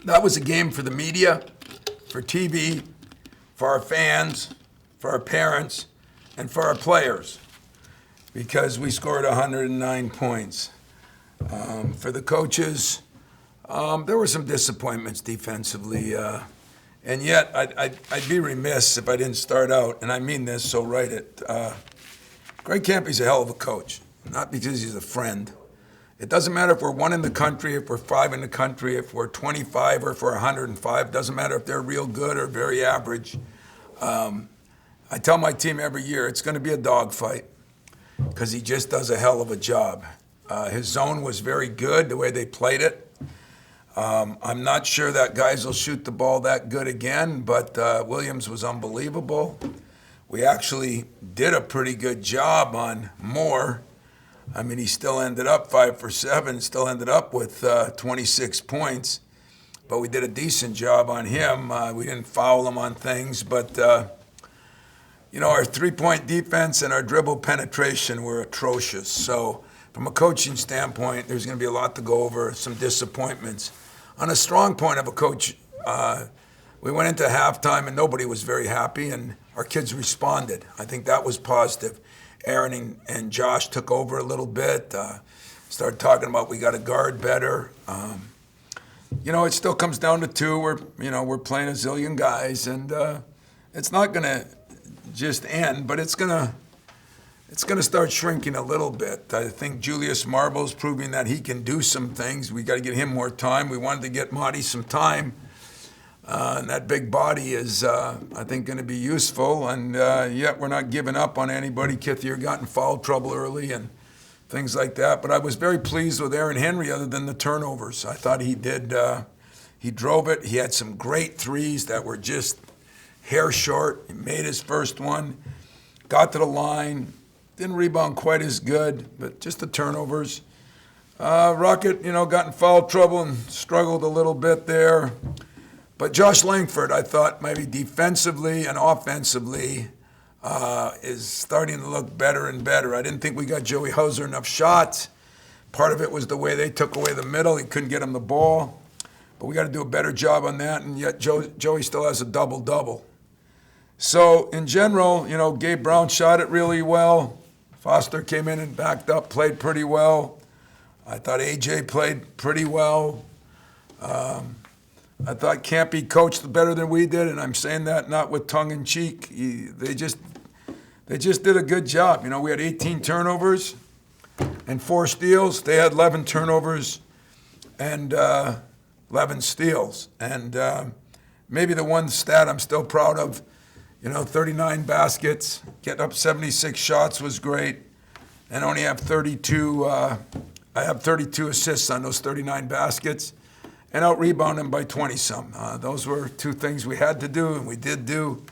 That was a game for the media, for TV, for our fans, for our parents, and for our players, because we scored 109 points. For the coaches, there were some disappointments defensively, and yet I'd be remiss if I didn't start out, and I mean this, so write it. Greg Campy's a hell of a coach, not because he's a friend. It doesn't matter if we're 1 in the country, if we're 5 in the country, if we're 25 or if we're 105. Doesn't matter if they're real good or very average. I tell my team every year it's going to be a dogfight because he just does a hell of a job. His zone was very good, the way they played it. I'm not sure that guys will shoot the ball that good again, but Williams was unbelievable. We actually did a pretty good job on Moore. I mean, he still ended up 5 for 7, still ended up with 26 points. But we did a decent job on him. We didn't foul him on things. But, our three-point defense and our dribble penetration were atrocious. So from a coaching standpoint, there's going to be a lot to go over, some disappointments. On a strong point of a coach, we went into halftime and nobody was very happy, and our kids responded. I think that was positive. Aaron and Josh took over a little bit, started talking about we got to guard better. It still comes down to 2. We're playing a zillion guys, and it's not going to just end, but it's going to start shrinking a little bit. I think Julius Marble's proving that he can do some things. We got to get him more time. We wanted to get Monty some time. And that big body is, I think, going to be useful. And yet we're not giving up on anybody. Kithier got in foul trouble early and things like that. But I was very pleased with Aaron Henry other than the turnovers. I thought he did. He drove it. He had some great threes that were just hair short. He made his first one, got to the line, didn't rebound quite as good, but just the turnovers. Rocket, got in foul trouble and struggled a little bit there. But Josh Langford, I thought maybe defensively and offensively is starting to look better and better. I didn't think we got Joey Hauser enough shots. Part of it was the way they took away the middle. He couldn't get him the ball. But we got to do a better job on that, and yet Joey still has a double-double. So in general, Gabe Brown shot it really well. Foster came in and backed up, played pretty well. I thought AJ played pretty well. I thought Campy coached better than we did, and I'm saying that not with tongue in cheek. They just did a good job. We had 18 turnovers and 4 steals. They had 11 turnovers and 11 steals. And maybe the one stat I'm still proud of, 39 baskets, getting up 76 shots was great, and only have 32. I have 32 assists on those 39 baskets. And out-rebound them by 20-some. Those were 2 things we had to do, and we did do.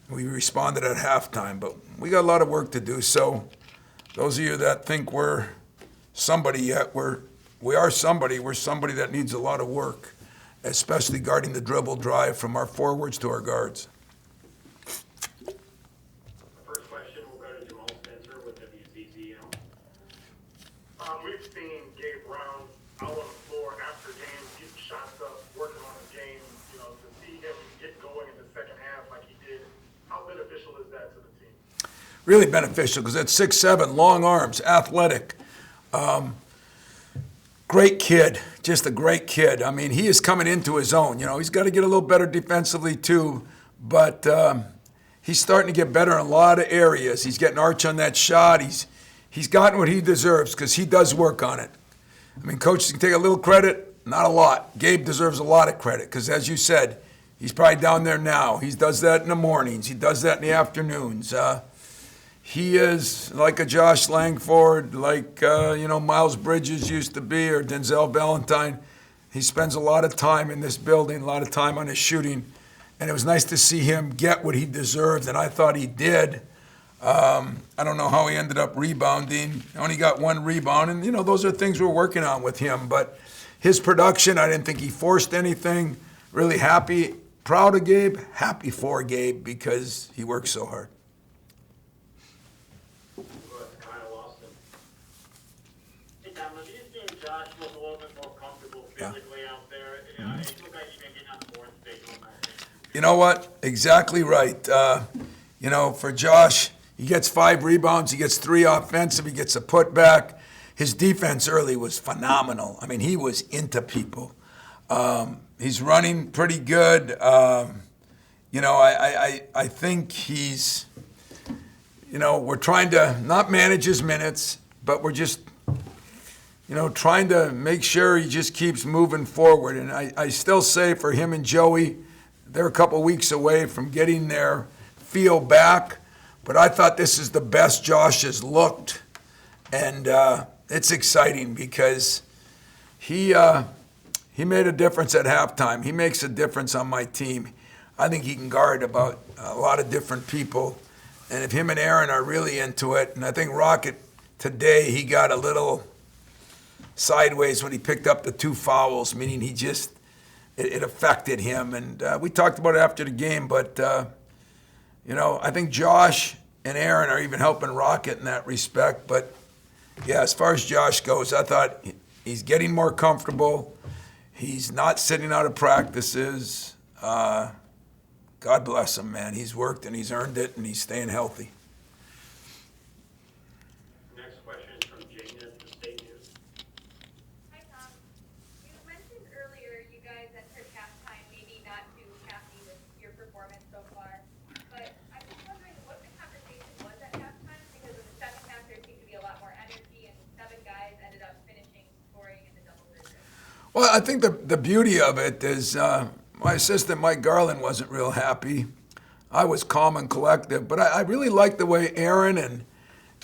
We responded at halftime, but we got a lot of work to do. So those of you that think we're somebody yet, we are somebody. We're somebody that needs a lot of work, especially guarding the dribble drive from our forwards to our guards. First question will go to Jamal Spencer with WCCM. We've seen Gabe Brown out on the floor after games, getting shots up, working on his game. To see him get going in the second half like he did, how beneficial is that to the team? Really beneficial because at 6'7", long arms, athletic. Great kid, just a great kid. I mean, he is coming into his own. He's got to get a little better defensively too, but he's starting to get better in a lot of areas. He's getting arch on that shot. He's gotten what he deserves because he does work on it. I mean, coaches can take a little credit, not a lot. Gabe deserves a lot of credit because, as you said, he's probably down there now. He does that in the mornings. He does that in the afternoons. He is like a Josh Langford, like, Miles Bridges used to be, or Denzel Valentine. He spends a lot of time in this building, a lot of time on his shooting. And it was nice to see him get what he deserved, and I thought he did. I don't know how he ended up rebounding. He only got 1 rebound, and, those are things we're working on with him. But his production, I didn't think he forced anything. Really happy, proud of Gabe, happy for Gabe because he works so hard. Kyle Austin. Hey, Tom, have you you seeing Josh look a little bit more comfortable physically out there? It looked like he didn't get on the board stage a little bit. You know what? Exactly right. For Josh, he gets 5 rebounds, he gets 3 offensive, he gets a putback. His defense early was phenomenal. I mean, he was into people. He's running pretty good. I think he's, we're trying to not manage his minutes, but we're just, trying to make sure he just keeps moving forward. And I still say for him and Joey, they're a couple weeks away from getting their feel back. But I thought this is the best Josh has looked. And it's exciting because he made a difference at halftime. He makes a difference on my team. I think he can guard about a lot of different people. And if him and Aaron are really into it, and I think Rocket today, he got a little sideways when he picked up the 2 fouls, meaning it affected him. And we talked about it after the game, but, I think Josh and Aaron are even helping Rocket in that respect. But, yeah, as far as Josh goes, I thought he's getting more comfortable. He's not sitting out of practices. God bless him, man. He's worked and he's earned it, and he's staying healthy. Next question is from Jane at the State News. Hi, Tom. You mentioned earlier you guys entered halftime maybe not too happy with your performance so far, but I'm just wondering what the conversation was at halftime, because in the second half there seemed to be a lot more energy, and 7 guys ended up finishing scoring in the double digits. Well, I think the beauty of it is my assistant, Mike Garland, wasn't real happy. I was calm and collective, but I really liked the way Aaron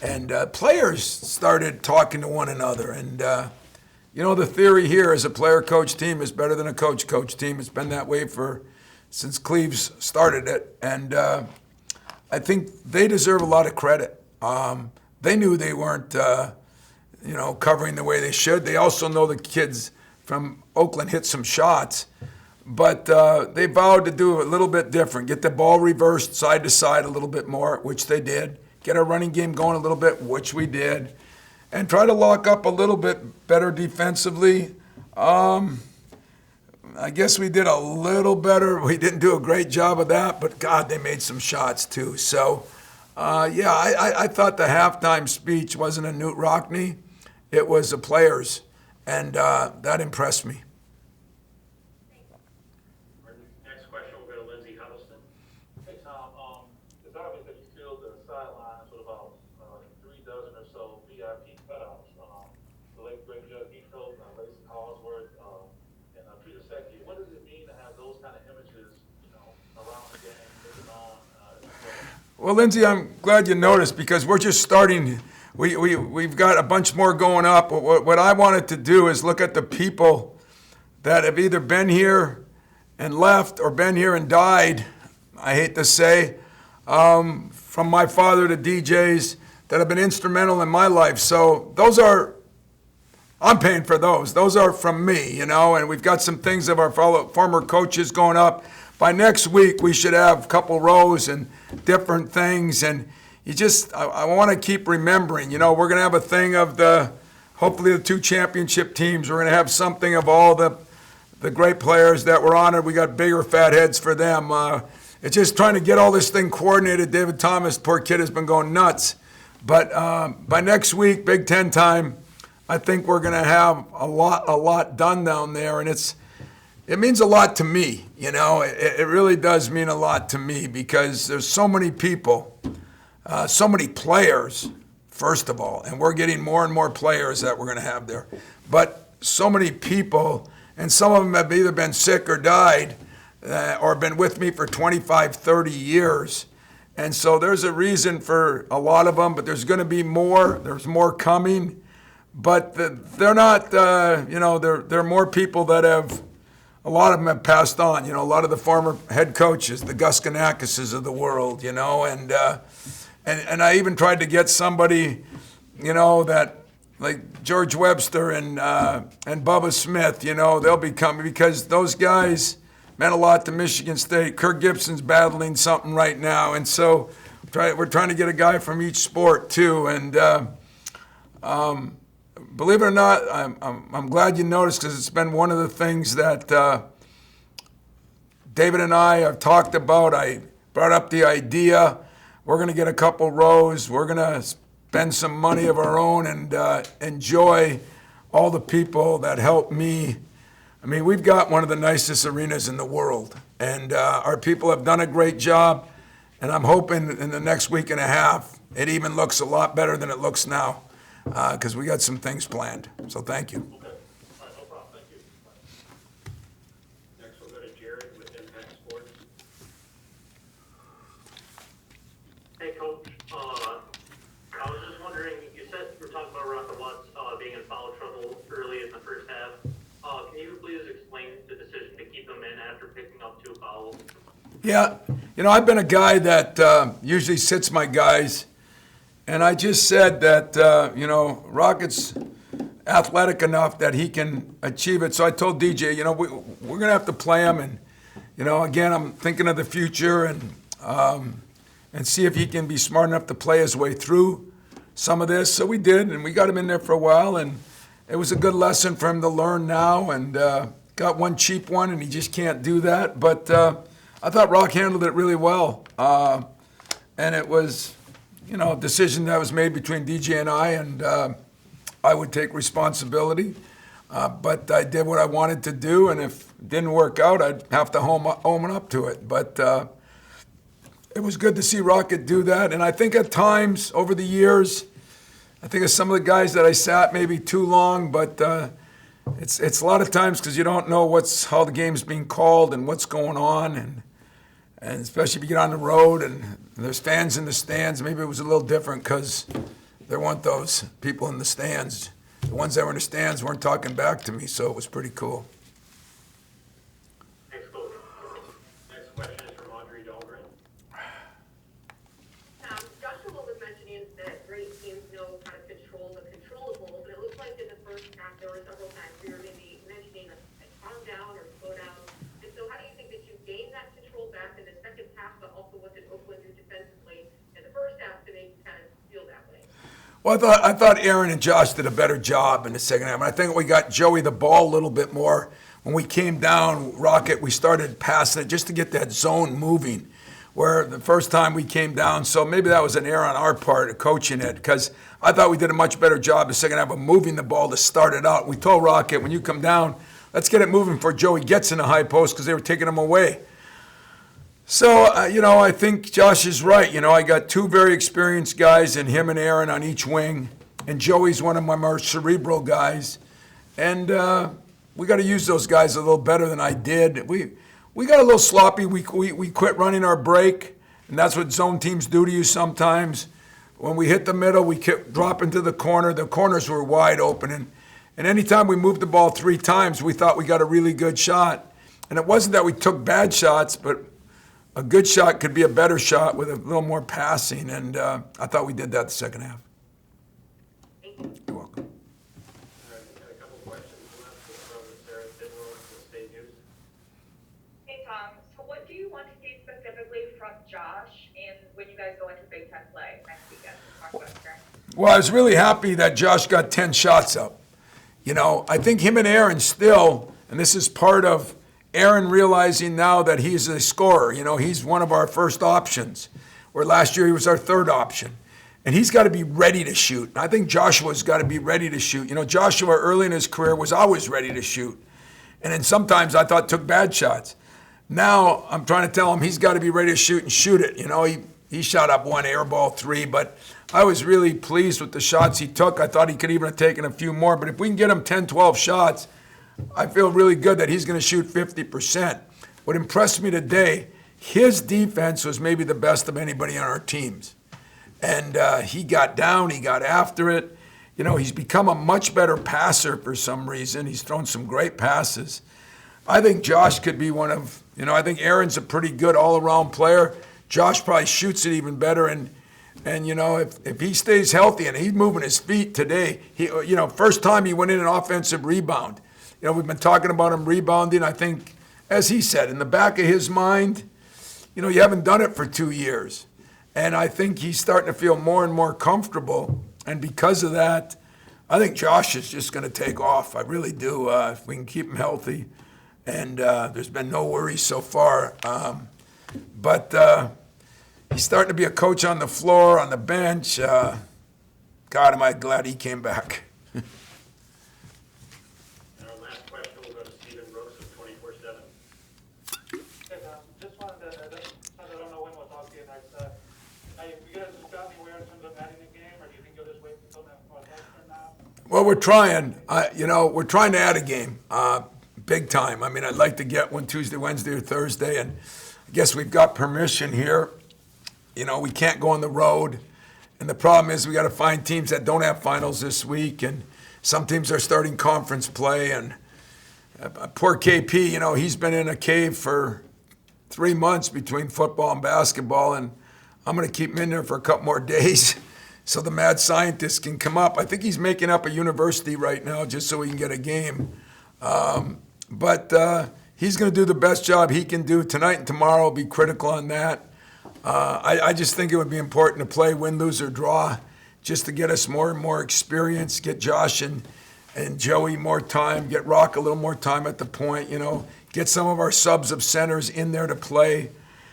and players started talking to one another. And, the theory here is a player-coach team is better than a coach-coach team. It's been that way since Cleves started it. And I think they deserve a lot of credit. They knew they weren't, covering the way they should. They also know the kids from Oakland hit some shots. But they vowed to do a little bit different, get the ball reversed side to side a little bit more, which they did, get our running game going a little bit, which we did, and try to lock up a little bit better defensively. I guess we did a little better. We didn't do a great job of that, but, God, they made some shots too. So, I thought the halftime speech wasn't a Newt Rockne. It was the players, and that impressed me. Hey, Tom, it's obvious that you filled the sidelines with about 3 dozen or so VIP cutouts. The late great Judge Izzo, Lacey Hallsworth, and Peter Secchi. What does it mean to have those kind of images, around the game, moving on? Well, Lindsay, I'm glad you noticed, because we're just starting. We've got a bunch more going up. What I wanted to do is look at the people that have either been here and left or been here and died, I hate to say, from my father to DJs that have been instrumental in my life. So I'm paying for those. Those are from me, and we've got some things of our former coaches going up. By next week, we should have a couple rows and different things. And I want to keep remembering, we're going to have a thing of hopefully the 2 championship teams. We're going to have something of all the great players that were honored. We got bigger fat heads for them. It's just trying to get all this thing coordinated. David Thomas, poor kid, has been going nuts. But by next week, Big Ten time, I think we're going to have a lot done down there. And it means a lot to me, It really does mean a lot to me, because there's so many people, so many players, first of all, and we're getting more and more players that we're going to have there. But so many people, and some of them have either been sick or died, or been with me for 25, 30 years. And so there's a reason for a lot of them, but there's going to be more. There's more coming. But they're not, there are more people that a lot of them have passed on. A lot of the former head coaches, the Guskanakises of the world, and I even tried to get somebody, that, like George Webster and Bubba Smith, they'll be coming, because those guys meant a lot to Michigan State. Kirk Gibson's battling something right now, and so we're trying to get a guy from each sport too. And believe it or not, I'm glad you noticed because it's been one of the things that David and I have talked about. I brought up the idea. We're going to get a couple rows. We're going to spend some money of our own and enjoy all the people that help me. I mean, we've got one of the nicest arenas in the world, and our people have done a great job, and I'm hoping in the next week and a half it even looks a lot better than it looks now because we got some things planned. So thank you. Okay, all right, no problem, thank you. Next, we'll go to Jared with Impact Sports. Hey, Coach. I was just wondering, you said you were talking about Rocket Watts being in foul trouble early in the first half. Can you please explain the decision to keep him in after picking up 2 fouls? Yeah, I've been a guy that usually sits my guys, and I just said that, Rocket's athletic enough that he can achieve it. So I told DJ, we're going to have to play him, and, again, I'm thinking of the future and see if he can be smart enough to play his way through some of this. So we did, and we got him in there for a while, and it was a good lesson for him to learn now, and got one cheap one, and he just can't do that. But I thought Rock handled it really well, and it was, a decision that was made between DJ and I would take responsibility. But I did what I wanted to do, and if it didn't work out, I'd have to own up to it. But it was good to see Rocket do that, and I think at times over the years, I think of some of the guys that I sat maybe too long, but it's a lot of times because you don't know how the game's being called and what's going on, and especially if you get on the road and there's fans in the stands. Maybe it was a little different because there weren't those people in the stands. The ones that were in the stands weren't talking back to me, so it was pretty cool. Thanks, Coach. Next question is from Audrey Dahlgren. Joshua was mentioning that great teams know how to control the controllables, and it looked like in the first half there were several times we were maybe mentioning a calm down or slow down. And so how do you think that you gain that control back in the second half, but also what did Oakland do defensively in the first half to make you kind of feel that way? Well, I thought Aaron and Josh did a better job in the second half. And I think we got Joey the ball a little bit more. When we came down, Rocket, we started passing it just to get that zone moving, where the first time we came down. So maybe that was an error on our part of coaching it, because I thought we did a much better job the second half of moving the ball to start it out. We told Rocket, when you come down, let's get it moving before Joey gets in the high post because they were taking him away. So, I think Josh is right. I got 2 very experienced guys, and him and Aaron on each wing, and Joey's one of my more cerebral guys. And we got to use those guys a little better than I did. We got a little sloppy. We quit running our break, and that's what zone teams do to you sometimes. When we hit the middle, we kept dropping to the corner. The corners were wide open, and anytime we moved the ball 3 times, we thought we got a really good shot. And it wasn't that we took bad shots, but a good shot could be a better shot with a little more passing, and I thought we did that the second half. You're welcome. All right, we got a couple questions left from Sarah Bidwell with the State News. Hey, Tom, so what do you want to see specifically from Josh and when you guys go into Big Ten play next weekend? Talk about that. Well, I was really happy that Josh got 10 shots up. I think him and Aaron still, and this is part of Aaron realizing now that he's a scorer. He's one of our first options, where last year he was our third option. And he's got to be ready to shoot. And I think Joshua's got to be ready to shoot. Joshua early in his career was always ready to shoot. And then sometimes I thought took bad shots. Now I'm trying to tell him he's got to be ready to shoot and shoot it. He shot up 1 air ball 3, but I was really pleased with the shots he took. I thought he could even have taken a few more. But if we can get him 10, 12 shots, I feel really good that he's going to shoot 50%. What impressed me today, his defense was maybe the best of anybody on our teams. And he got down, he got after it. He's become a much better passer for some reason. He's thrown some great passes. I think Josh could be one of, I think Aaron's a pretty good all-around player. Josh probably shoots it even better. And if he stays healthy and he's moving his feet today, first time he went in an offensive rebound. We've been talking about him rebounding. I think, as he said, in the back of his mind, you haven't done it for 2 years. And I think he's starting to feel more and more comfortable. And because of that, I think Josh is just going to take off. I really do. If we can keep him healthy, and there's been no worries so far. But he's starting to be a coach on the floor, on the bench. God, am I glad he came back. And our last question will go to Stephen Brooks of 24/7. Hey, just wanted to, I don't know when we'll talk to you next. You guys just got anywhere in terms of adding a game, or do you think you'll just wait until next now? Well, we're trying. We're trying to add a game, big time. I mean, I'd like to get one Tuesday, Wednesday, or Thursday, and I guess we've got permission here. We can't go on the road, and the problem is we got to find teams that don't have finals this week, and some teams are starting conference play. And poor KP, he's been in a cave for 3 months between football and basketball, and I'm going to keep him in there for a couple more days. So the mad scientist can come up. I think he's making up a university right now just so he can get a game. But he's going to do the best job he can do. Tonight and tomorrow will be critical on that. I just think it would be important to play win, lose, or draw just to get us more and more experience, get Josh and Joey more time, get Rock a little more time at the point, get some of our subs of centers in there to play.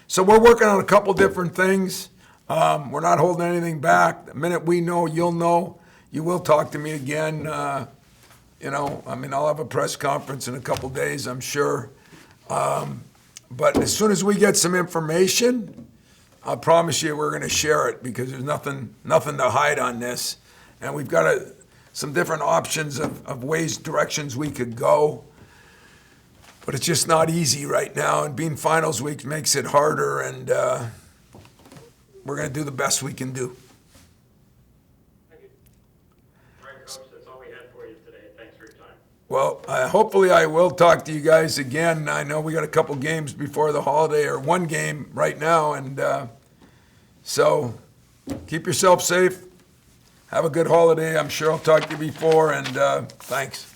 So we're working on a couple different things. We're not holding anything back. The minute we know, you'll know. You will talk to me again. I'll have a press conference in a couple days, I'm sure. But as soon as we get some information, I promise you we're going to share it because there's nothing to hide on this. And we've got some different options of ways, directions we could go. But it's just not easy right now. And being finals week makes it harder. And we're going to do the best we can do. All right, Coach, that's all we had for you today. Thanks for your time. Well, hopefully I will talk to you guys again. I know we got a couple games before the holiday, or one game right now. And so keep yourself safe. Have a good holiday. I'm sure I'll talk to you before. And thanks.